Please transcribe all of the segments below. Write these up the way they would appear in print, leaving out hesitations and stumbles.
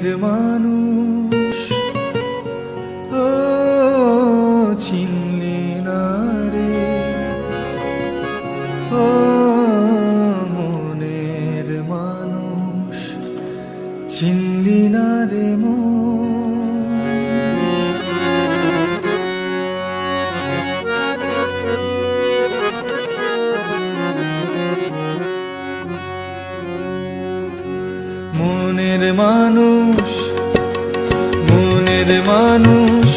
মনের মানুষ ও চিনলি না রে, ও মনের মানুষ চিনলি না রে মনের মানুষ, মনের মানুষ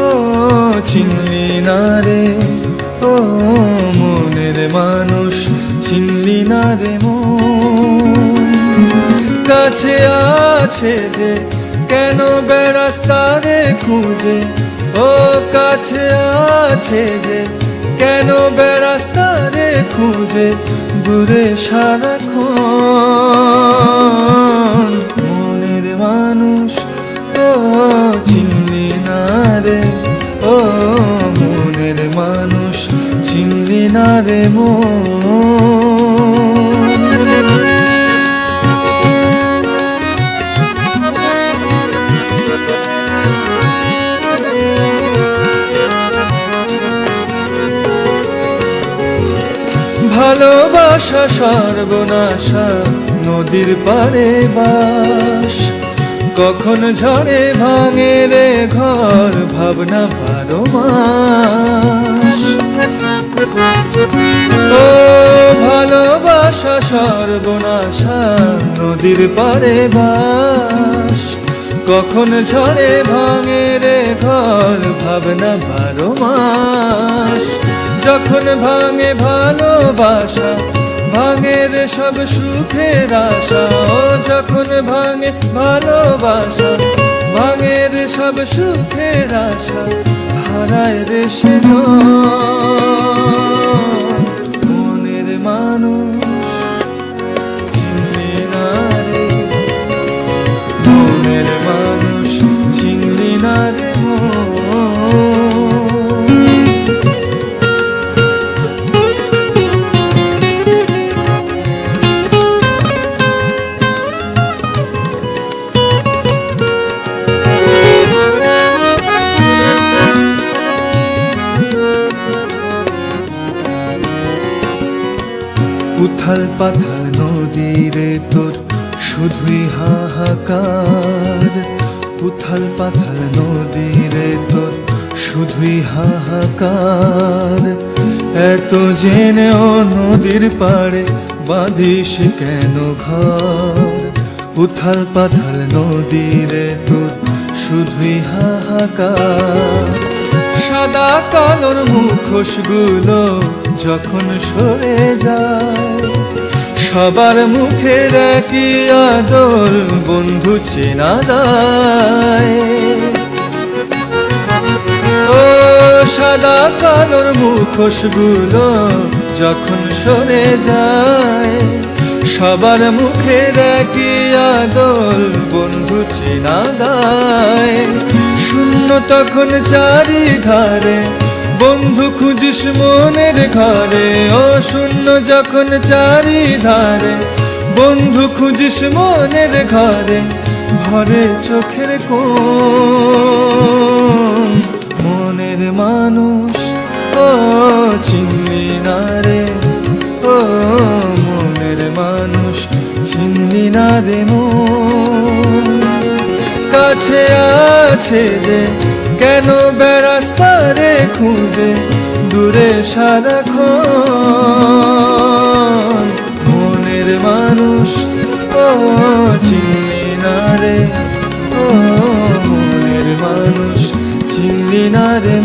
ও চিনলি না রে, ও মনের মানুষ চিনলি না রে মন। কাছে আছে যে কেন বেড়াস তারে খুঁজে, ও কাছে আছে যে কেন বেড়াস তারে খুঁজে, দূরে সারাক্ষণ। মনের মানুষ ও চিনলি না রে, ও মনের মানুষ চিনলি না রে ভালোবাসা সর্বনাশা নদীর পাড়ে বাস, কখন ঝড়ে ভাঙে রে ঘর ভাবনা 12 মাস। ও ভালোবাসা সর্বনাশা নদীর পাড়ে বাস, কখন ঝড়ে ভাঙে রে ঘর ভাবনা 12 মাস। যখন ভাঙে ভালোবাসা ভাঙে রে সব সুখের আশা, ও যখন ভাঙে ভালোবাসা ভাঙে রে সব সুখের আশা, হারায় রে সে মনের মানুষ চিনলি না রে, মনের মানুষ চিনলি না রে উথাল পাথাল নদীরে তোর শুধুই হাহাকার, উথাল পাথাল নদীরে তোর শুধুই হাহাকার। এত জেনেও নদীর পাড়ে বাঁধিস কেন ঘর, উথাল পাথাল নদীরে তোর শুধুই হাহাকার। সাদা কালোর মুখোশগুলো যখন সরে যায়, সবার মুখের একই আদর বন্ধু চেনা দায়। ও সাদা কালোর মুখোশগুলো যখন সরে যায়, সবার মুখের একই আদর বন্ধু চেনা দায়। শূন্য তখন চারিধারে বন্ধু খুঁজিস মনের ঘরে, ও শূন্য যখন চারিধারে বন্ধু খুঁজিস মনের ঘরে, ভরে চোখের কোণ। মনের মানুষ ও চিনলি না রে, ও মনের মানুষ চিনলি না রে মন। কাছে আছে যে কেন বেড়াস তারে খুঁজে, দূরে সারাক্ষণ। মনের মানুষ ও চিনলি না রে, ও মনের মানুষ চিনলি না রে